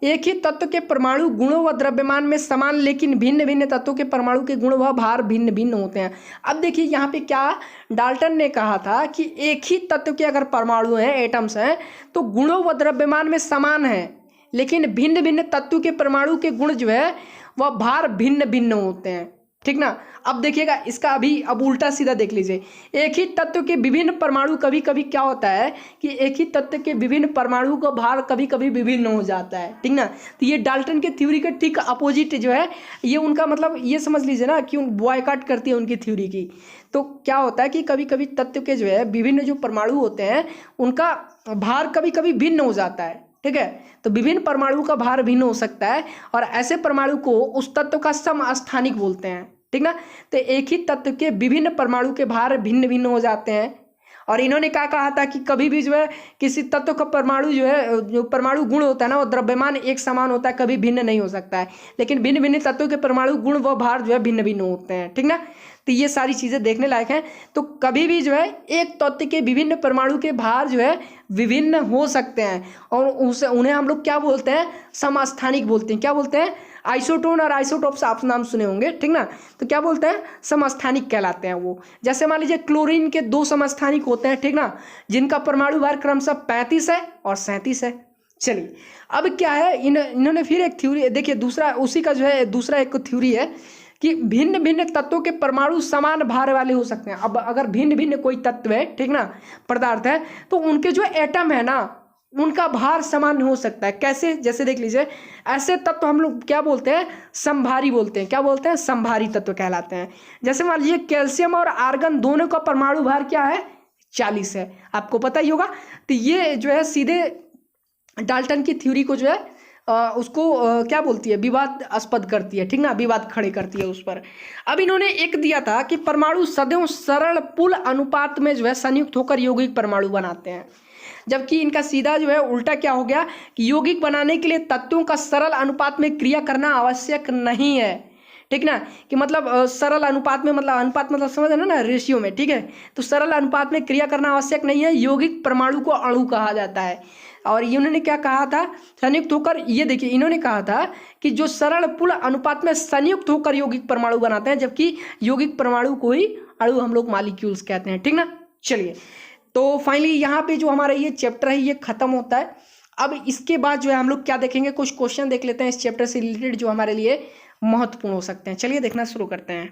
एक ही तत्व के परमाणु गुणों व द्रव्यमान में समान लेकिन भिन्न भिन्न तत्वों के परमाणु के गुण व भार भिन्न भिन्न होते हैं। अब देखिए यहाँ पे क्या डाल्टन ने कहा था कि एक ही तत्व के अगर परमाणु हैं, एटम्स हैं, तो गुणों व द्रव्यमान में समान है, लेकिन भिन्न भिन्न तत्व के परमाणु के गुण जो है वह भार भिन्न भिन्न होते हैं। ठीक ना, अब देखिएगा इसका अभी अब उल्टा सीधा देख लीजिए। एक ही तत्व के विभिन्न परमाणु, कभी कभी क्या होता है कि एक ही तत्व के विभिन्न परमाणु का भार कभी कभी विभिन्न हो जाता है। ठीक ना, तो ये डाल्टन के थ्योरी के ठीक अपोजिट जो है, ये उनका मतलब ये समझ लीजिए ना कि बॉयकॉट करती है उनकी थ्योरी की। तो क्या होता है कि कभी कभी तत्व के जो है विभिन्न जो परमाणु होते हैं उनका भार कभी कभी भिन्न हो जाता है। ठीक है, तो विभिन्न परमाणु का भार भिन्न हो सकता है और ऐसे परमाणु को उस तत्व का समस्थानिक बोलते हैं। ठीक ना, तो एक ही तत्व के विभिन्न परमाणु के भार भिन्न भिन्न हो जाते हैं। और इन्होंने क्या कहा था कि कभी भी जो है किसी तत्व का परमाणु जो है, जो परमाणु गुण होता है ना, वो द्रव्यमान एक समान होता है, कभी भिन्न नहीं हो सकता है, लेकिन भिन्न भिन्न तत्वों के परमाणु गुण व भार जो है भिन्न भिन्न होते हैं। ठीक ना, तो ये सारी चीज़ें देखने लायक हैं। तो कभी भी जो है एक तत्व के विभिन्न परमाणु के भार जो है विभिन्न हो सकते हैं और उन्हें हम लोग क्या बोलते हैं, समस्थानिक बोलते हैं। क्या बोलते हैं, आइसोटोन और आइसोटोप्स आप नाम सुने होंगे। ठीक ना, तो क्या बोलते हैं, समस्थानिक कहलाते हैं वो। जैसे मान लीजिए क्लोरीन के 2 समस्थानिक होते हैं। ठीक ना, जिनका परमाणु भार क्रमशः 35 है और 37 है। चलिए अब क्या है, इन्होंने फिर एक थ्योरी देखिए, दूसरा उसी का जो है दूसरा एक थ्योरी है कि भिन्न भिन्न तत्वों के परमाणु समान भार वाले हो सकते हैं। अब अगर भिन्न भिन्न कोई तत्व है, ठीक ना, पदार्थ है, तो उनके जो एटम है ना, उनका भार समान हो सकता है। कैसे, जैसे देख लीजिए, ऐसे तत्व हम लोग क्या बोलते हैं, समभारी बोलते हैं। क्या बोलते हैं, समभारी तत्व कहलाते हैं। जैसे मान लीजिए कैल्शियम और आर्गन दोनों का परमाणु भार क्या है, 40 है, आपको पता ही होगा। तो ये जो है सीधे डाल्टन की थ्योरी को जो है उसको क्या बोलती है, विवादास्पद करती है। ठीक ना, विवाद खड़े करती है उस पर। अब इन्होंने एक दिया था कि परमाणु सदैव सरल पुल अनुपात में जो है संयुक्त होकर यौगिक परमाणु बनाते हैं, जबकि इनका सीधा जो है उल्टा क्या हो गया कि यौगिक बनाने के लिए तत्वों का सरल अनुपात में क्रिया करना आवश्यक नहीं है। ठीक ना, कि मतलब सरल अनुपात में, मतलब अनुपात मतलब समझ ना, रेशियो में। ठीक है, तो सरल अनुपात में क्रिया करना आवश्यक नहीं है, यौगिक परमाणु को अणु कहा जाता है। और इन्होंने क्या कहा था, संयुक्त होकर, ये देखिए इन्होंने कहा था कि जो सरल पुल अनुपात में संयुक्त होकर यौगिक परमाणु बनाते हैं, जबकि यौगिक परमाणु को ही अणु हम लोग मॉलिक्यूल्स कहते हैं। ठीक ना, चलिए तो फाइनली यहाँ पे जो हमारा ये चैप्टर है ये खत्म होता है। अब इसके बाद जो है हम लोग क्या देखेंगे, कुछ क्वेश्चन देख लेते हैं इस चैप्टर से रिलेटेड जो हमारे लिए महत्वपूर्ण हो सकते हैं। चलिए देखना शुरू करते हैं।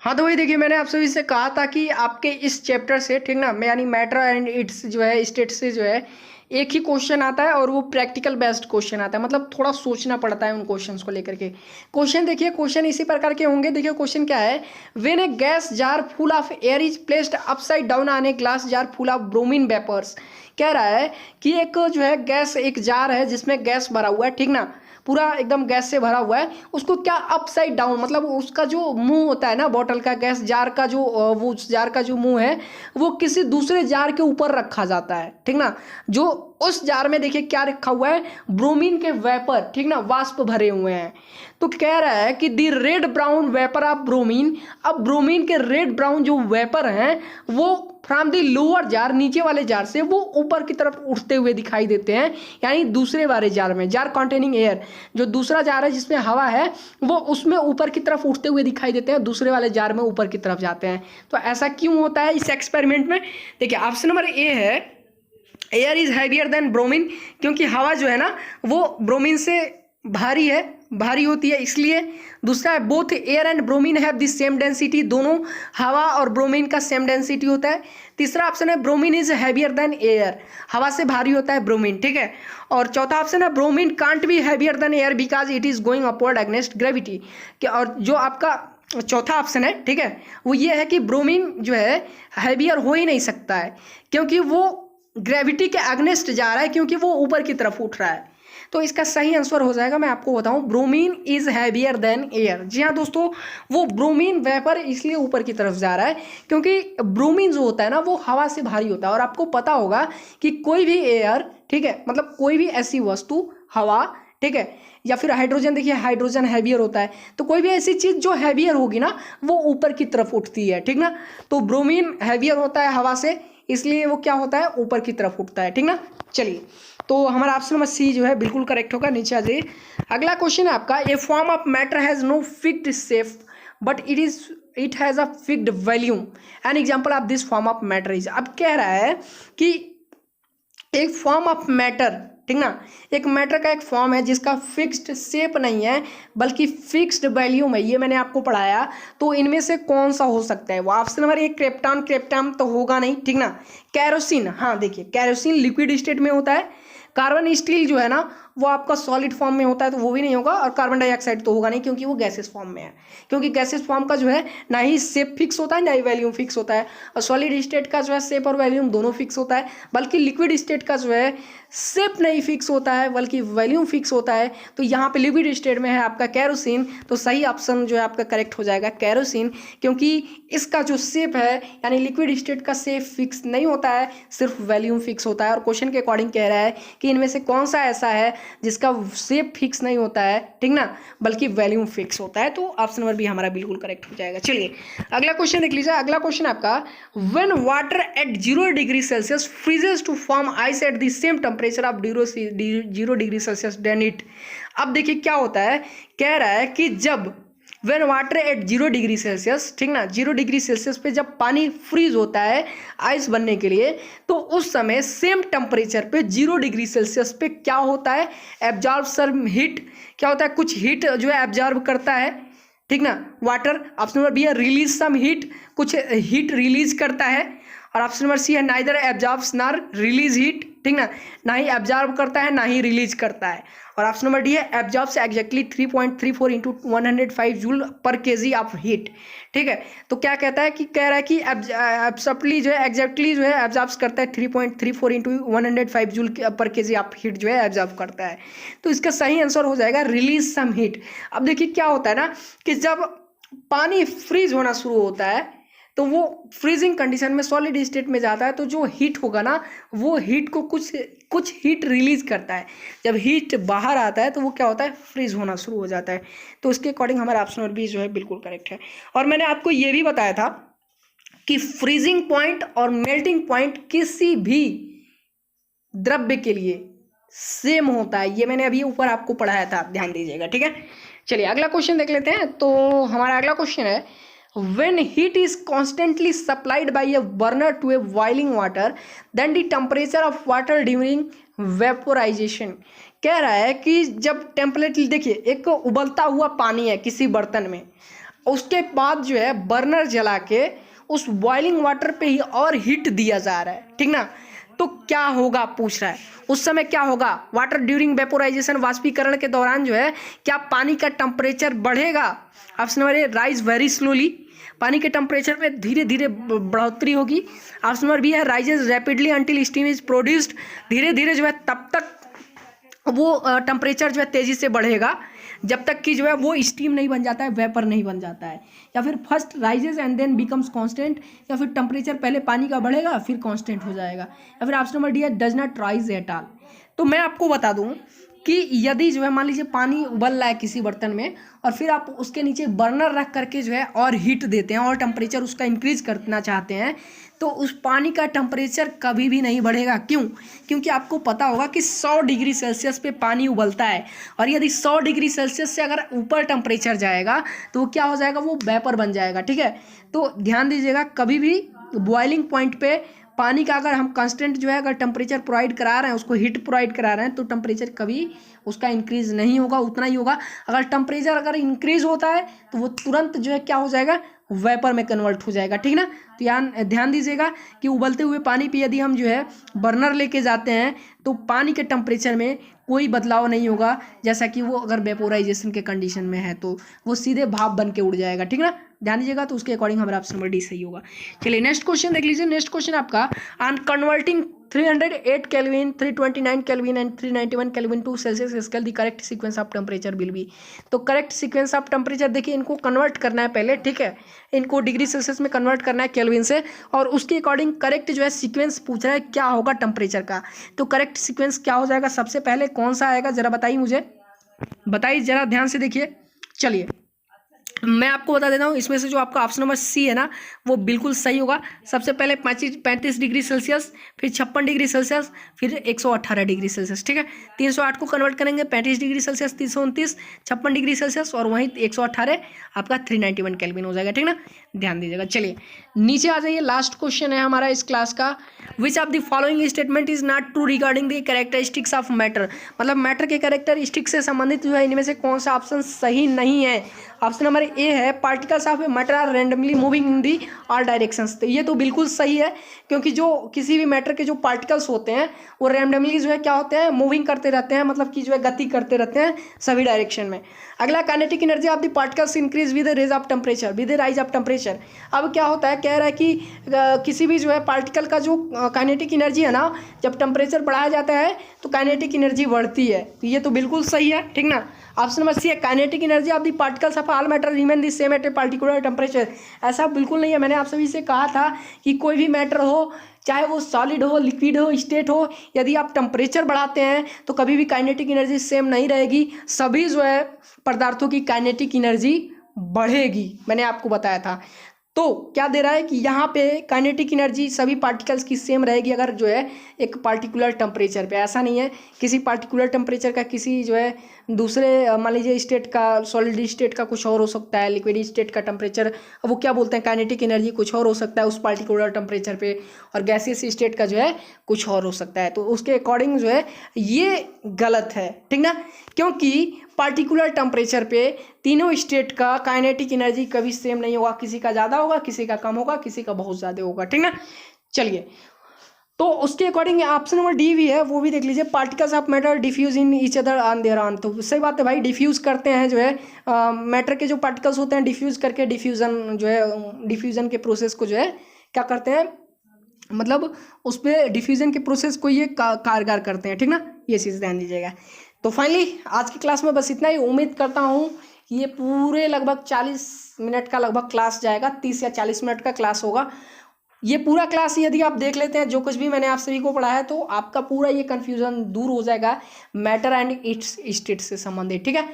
हाँ तो वही देखिए, मैंने आप सभी से कहा था कि आपके इस चैप्टर से, ठीक ना, यानी मैटर एंड इट्स जो है स्टेट से जो है एक ही क्वेश्चन आता है और वो प्रैक्टिकल बेस्ड क्वेश्चन आता है, मतलब थोड़ा सोचना पड़ता है उन क्वेश्चंस को लेकर के। क्वेश्चन देखिए, क्वेश्चन इसी प्रकार के होंगे। देखिए क्वेश्चन क्या है, when a gas jar full of air is placed upside down on a glass jar full of bromine vapours. कह रहा है कि एक जो है गैस, एक जार है जिसमें गैस भरा हुआ है, ठीक ना, पूरा एकदम गैस से भरा हुआ है, उसको क्या अपसाइड डाउन, मतलब उसका जो मुंह होता है ना बॉटल का, गैस जार का जो वो जार का जो मुंह है वो किसी दूसरे जार के ऊपर रखा जाता है, ठीक ना। जो उस जार में देखिए क्या रखा हुआ है, ब्रोमीन के वेपर, ठीक ना, वाष्प भरे हुए हैं। तो कह रहा है कि the red brown vapour of bromine, अब ब्रोमीन के रेड ब्राउन जो वेपर हैं वो फ्रॉम दी लोअर जार, नीचे वाले जार से वो ऊपर की तरफ उठते हुए दिखाई देते हैं, यानी दूसरे वाले जार में, जार कंटेनिंग एयर, जो दूसरा जार है जिसमें हवा है वो उसमें ऊपर की तरफ उठते हुए दिखाई देते हैं, दूसरे वाले जार में ऊपर की तरफ जाते हैं। तो ऐसा क्यों होता है इस एक्सपेरिमेंट में? देखिए ऑप्शन नंबर ए है air is heavier than bromine, क्योंकि हवा जो है ना वो ब्रोमीन से भारी है, भारी होती है इसलिए। दूसरा है both air and bromine have the same density, दोनों हवा और ब्रोमीन का सेम डेंसिटी होता है। तीसरा ऑप्शन है bromine is heavier than air, हवा से भारी होता है ब्रोमीन, ठीक है। और चौथा ऑप्शन है bromine can't be heavier than air because it is going upward against gravity. और जो आपका चौथा ऑप्शन है, ठीक है, वो ये है कि ब्रोमीन जो है हैवियर हो ही नहीं सकता है क्योंकि वो ग्रेविटी के अगेंस्ट जा रहा है, क्योंकि वो ऊपर की तरफ उठ रहा है। तो इसका सही आंसर हो जाएगा, मैं आपको बताऊं, bromine is heavier than air. जी हाँ दोस्तों, वो ब्रोमीन वेपर इसलिए ऊपर की तरफ जा रहा है क्योंकि ब्रोमीन जो होता है ना वो हवा से भारी होता है। और आपको पता होगा कि कोई भी एयर, ठीक है, मतलब कोई भी ऐसी वस्तु, हवा, ठीक है, या फिर हाइड्रोजन, देखिए हाइड्रोजन हैवियर होता है, तो कोई भी ऐसी चीज़ जो हैवियर होगी ना वो ऊपर की तरफ उठती है, ठीक ना। तो ब्रोमीन हैवियर होता है हवा से, इसलिए वो क्या होता है, ऊपर की तरफ उठता है, ठीक ना। चलिए, तो हमारा ऑप्शन नंबर सी जो है बिल्कुल करेक्ट होगा। नीचे आ जाइए, अगला क्वेश्चन है आपका, a form of matter has no fixed shape but it has a fixed volume, an example of this form of matter is. अब कह रहा है कि एक फॉर्म ऑफ मैटर, ठीक ना, एक मैटर का एक फॉर्म है जिसका फिक्स्ड शेप नहीं है बल्कि फिक्स्ड वॉल्यूम है, ये मैंने आपको पढ़ाया। तो इनमें से कौन सा हो सकता है? वो ऑप्शन नंबर एक क्रिप्टॉन, क्रिप्टॉन तो होगा नहीं, ठीक ना। कैरोसिन, हाँ देखिए कैरोसिन लिक्विड स्टेट में होता है। कार्बन स्टील जो है ना वो आपका सॉलिड फॉर्म में होता है, तो वो भी नहीं होगा। और कार्बन डाइऑक्साइड तो होगा नहीं क्योंकि वो गैसेस फॉर्म में है, क्योंकि गैसेस फॉर्म का जो है ना ही शेप फिक्स होता है ना ही वॉल्यूम फिक्स होता है। और सॉलिड स्टेट का जो है शेप और वॉल्यूम दोनों फिक्स होता है, बल्कि लिक्विड स्टेट का जो है शेप नहीं फिक्स होता है बल्कि वॉल्यूम फिक्स होता है। तो यहाँ पे लिक्विड स्टेट में है आपका कैरोसिन, तो सही ऑप्शन जो है आपका करेक्ट हो जाएगा कैरोसिन, क्योंकि इसका जो शेप है यानी लिक्विड स्टेट का शेप फिक्स नहीं होता है, सिर्फ वॉल्यूम फिक्स होता है। और क्वेश्चन के अकॉर्डिंग कह रहा है कि इनमें से कौन सा ऐसा है जिसका शेप फिक्स नहीं होता है, ठीक ना, बल्कि वॉल्यूम फिक्स होता है। तो ऑप्शन नंबर बी हमारा बिल्कुल करेक्ट हो जाएगा। चलिए अगला क्वेश्चन देख लीजिए। अगला क्वेश्चन आपका, when water at 0 degree Celsius freezes to form ice at the same temperature of 0 degree Celsius then it. अब देखिए क्या होता है, कह रहा है कि जब when water at 0 degree Celsius, ठीक ना, 0 डिग्री सेल्सियस पे जब पानी फ्रीज होता है आइस बनने के लिए, तो उस समय सेम टेम्परेचर पे 0 डिग्री सेल्सियस पे क्या होता है, एब्जॉर्ब सम हीट, क्या होता है, कुछ हीट जो है एब्जॉर्ब करता है, ठीक ना। वाटर ऑप्शन नंबर बी है रिलीज सम हीट, कुछ हीट रिलीज करता है। और ऑप्शन नंबर सी है neither absorbs nor release heat, ठीक ना, ना ही एब्जॉर्ब करता है ना ही रिलीज करता है। और ऑप्शन नंबर डी है एब्जॉर्ब्स एग्जैक्टली 3.34 इंटू 105 जूल पर केजी ऑफ हीट, ठीक है। तो क्या कहता है कि कह रहा है कि एब्सॉल्युटली जो है एग्जैक्टली जो है एब्जॉर्ब्स करता है 3.34 इंटू 105 जूल पर केजी ऑफ हीट जो है एब्जॉर्ब करता है। तो इसका सही आंसर हो जाएगा रिलीज सम हीट। अब देखिए क्या होता है ना कि जब पानी फ्रीज होना शुरू होता है तो वो फ्रीजिंग कंडीशन में सॉलिड स्टेट में जाता है, तो जो हीट होगा ना वो हीट को कुछ हीट रिलीज करता है। जब हीट बाहर आता है तो वो क्या होता है, फ्रीज होना शुरू हो जाता है। तो उसके अकॉर्डिंग हमारा ऑप्शन नंबर बी जो है बिल्कुल करेक्ट है। और मैंने आपको ये भी बताया था कि फ्रीजिंग पॉइंट और मेल्टिंग पॉइंट किसी भी द्रव्य के लिए सेम होता है, ये मैंने अभी ऊपर आपको पढ़ाया था, ध्यान दीजिएगा, ठीक है। चलिए अगला क्वेश्चन देख लेते हैं। तो हमारा अगला क्वेश्चन है, when heat is constantly supplied by a burner to a boiling water then the temperature of water during vaporization। कह रहा है कि जब टेम्परेचर, देखिए एक उबलता हुआ पानी है किसी बर्तन में, उसके बाद जो है बर्नर जला के उस बॉइलिंग वाटर पे ही और हीट दिया जा रहा है, ठीक ना। तो क्या होगा पूछ रहा है, उस समय क्या होगा, वाटर ड्यूरिंग वेपोराइजेशन, वाष्पीकरण के दौरान जो है क्या पानी का टेम्परेचर बढ़ेगा। ऑप्शन नंबर ए राइज वेरी स्लोली, पानी के टेम्परेचर में धीरे धीरे बढ़ोतरी होगी। ऑप्शन नंबर बी है rises rapidly until steam is produced, धीरे धीरे जो है तब तक वो टेम्परेचर जो है तेज़ी से बढ़ेगा जब तक कि जो है वो स्टीम नहीं बन जाता है, वेपर नहीं बन जाता है। या फिर first rises and then becomes constant, या फिर टेम्परेचर पहले पानी का बढ़ेगा फिर कांस्टेंट हो जाएगा। या फिर ऑप्शन नंबर डी है does not rise at all. तो मैं आपको बता दूं कि यदि जो है मान लीजिए पानी उबल रहा है किसी बर्तन में और फिर आप उसके नीचे बर्नर रख करके जो है और हीट देते हैं और टेम्परेचर उसका इंक्रीज करना चाहते हैं, तो उस पानी का टेम्परेचर कभी भी नहीं बढ़ेगा। क्यों? क्योंकि आपको पता होगा कि 100 डिग्री सेल्सियस पे पानी उबलता है और यदि 100 डिग्री सेल्सियस से अगर ऊपर टेम्परेचर जाएगा तो वो क्या हो जाएगा, वो वेपर बन जाएगा। ठीक है, तो ध्यान दीजिएगा, कभी भी बॉइलिंग पॉइंट पे पानी का अगर हम कांस्टेंट जो है अगर टेम्परेचर प्रोवाइड करा रहे हैं, उसको हीट प्रोवाइड करा रहे हैं, तो टेम्परेचर कभी उसका इंक्रीज नहीं होगा, उतना ही होगा। अगर टेम्परेचर अगर इंक्रीज होता है तो वो तुरंत जो है क्या हो जाएगा, वेपर में कन्वर्ट हो जाएगा। ठीक ना, तो ध्यान दीजिएगा कि उबलते हुए पानी पे यदि हम जो है बर्नर लेके जाते हैं तो पानी के टेम्परेचर में कोई बदलाव नहीं होगा, जैसा कि वो अगर वेपोराइजेशन के कंडीशन में है तो वो सीधे भाप बन के उड़ जाएगा। ठीक ना, ध्यान दीजिएगा, तो उसके अकॉर्डिंग हमारा ऑप्शन नंबर डी सही होगा। चलिए नेक्स्ट क्वेश्चन देख लीजिए। नेक्स्ट क्वेश्चन आपका, on converting 308 kelvin, 329 kelvin and 391 kelvin to Celsius scale the correct sequence of temperature will be. तो करेक्ट सीक्वेंस ऑफ टेम्परेचर देखिए, इनको कन्वर्ट करना है पहले। ठीक है, इनको डिग्री सेल्सियस में कन्वर्ट करना है केल्विन से, और उसके अकॉर्डिंग करेक्ट जो है सीक्वेंस पूछ रहा है क्या होगा टेम्परेचर का। तो करेक्ट सीक्वेंस क्या हो जाएगा, सबसे पहले कौन सा आएगा जरा बताइए, मुझे बताइए जरा ध्यान से देखिए। चलिए मैं आपको बता देता हूँ, इसमें से जो आपका ऑप्शन नंबर सी है ना वो बिल्कुल सही होगा। सबसे पहले 35 डिग्री सेल्सियस, फिर 56 डिग्री सेल्सियस, फिर 118 डिग्री सेल्सियस। ठीक है, 308 को कन्वर्ट करेंगे 35 डिग्री सेल्सियस, 329, 56 डिग्री सेल्सियस और वहीं 118 आपका 391 केल्विन हो जाएगा। ठीक ना, ध्यान दीजिएगा। चलिए नीचे आ जाइए, लास्ट क्वेश्चन है हमारा इस क्लास का। Which of the following statement is not true regarding the characteristics of matter. मतलब मैटर के कैरेक्टरिस्टिक्स से संबंधित जो है इनमें से कौन सा ऑप्शन सही नहीं है। ऑप्शन नंबर ए है particles of matter are randomly moving in the all directions. तो ये तो बिल्कुल सही है, क्योंकि जो किसी भी मैटर के जो पार्टिकल्स होते हैं वो रैंडमली जो है क्या होते हैं, मूविंग करते रहते हैं, मतलब कि जो है गति करते रहते हैं सभी डायरेक्शन में। अगला, kinetic energy of the particles increase with raise of temperature, with rise of temperature. अब क्या होता है, कह रहा है कि किसी भी जो है पार्टिकल का जो काइनेटिक एनर्जी है ना, जब टेम्परेचर बढ़ाया जाता है तो काइनेटिक एनर्जी बढ़ती है। तो ये तो बिल्कुल सही है। ठीक ना, ऑप्शन नंबर सी है kinetic energy of the particles of all matter remain the same at a particular temperature. ऐसा बिल्कुल नहीं है, मैंने आप सभी से कहा था कि कोई भी मैटर हो, चाहे वो सॉलिड हो, लिक्विड हो, स्टेट हो, यदि आप टेम्परेचर बढ़ाते हैं तो कभी भी काइनेटिक एनर्जी सेम नहीं रहेगी। सभी जो है पदार्थों की काइनेटिक एनर्जी बढ़ेगी, मैंने आपको बताया था। तो क्या दे रहा है कि यहाँ पे काइनेटिक एनर्जी सभी पार्टिकल्स की सेम रहेगी अगर जो है एक पार्टिकुलर टेम्परेचर पे। ऐसा नहीं है किसी पार्टिकुलर टेम्परेचर का किसी जो है दूसरे मान लीजिए स्टेट का, सॉलिड स्टेट का कुछ और हो सकता है, लिक्विड स्टेट का टेम्परेचर वो क्या बोलते हैं काइनेटिक एनर्जी कुछ और हो सकता है उस पार्टिकुलर टेम्परेचर पे, और गैसियस स्टेट का जो है कुछ और हो सकता है। तो उसके अकॉर्डिंग जो है ये गलत है। ठीक ना, क्योंकि पार्टिकुलर टेम्परेचर पे तीनों स्टेट का काइनेटिक एनर्जी कभी सेम नहीं होगा, किसी का ज़्यादा होगा, किसी का कम होगा, किसी का बहुत ज़्यादा होगा। ठीक ना, चलिए तो उसके अकॉर्डिंग ऑप्शन नंबर डी भी है, वो भी देख लीजिए। Particles of matter diffuse in each other on their own. तो सही बात है भाई, डिफ्यूज करते हैं जो है मैटर के जो पार्टिकल्स होते हैं डिफ्यूज करके, डिफ्यूजन जो है डिफ्यूजन के प्रोसेस को जो है क्या करते हैं, मतलब उस पर डिफ्यूजन के प्रोसेस को ये कारगर करते हैं। ठीक ना, ये चीज़ ध्यान दीजिएगा। तो फाइनली आज की क्लास में बस इतना ही। उम्मीद करता हूँ ये पूरे लगभग 40 मिनट का लगभग क्लास जाएगा, 30 या 40 मिनट का क्लास होगा। ये पूरा क्लास यदि आप देख लेते हैं जो कुछ भी मैंने आप सभी को पढ़ाया, तो आपका पूरा ये कन्फ्यूज़न दूर हो जाएगा मैटर एंड इट्स स्टेट से संबंधित। ठीक है,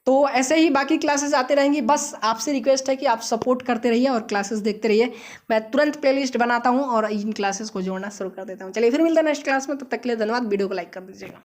तो ऐसे ही बाकी क्लासेस आते रहेंगी। बस आपसे रिक्वेस्ट है कि आप सपोर्ट करते रहिए और क्लासेस देखते रहिए। मैं तुरंत प्लेलिस्ट बनाता हूँ और इन क्लासेस को जोड़ना शुरू कर देता हूँ। चलिए फिर मिलता है नेक्स्ट क्लास में, तब तक के लिए धन्यवाद। वीडियो को लाइक कर दीजिएगा।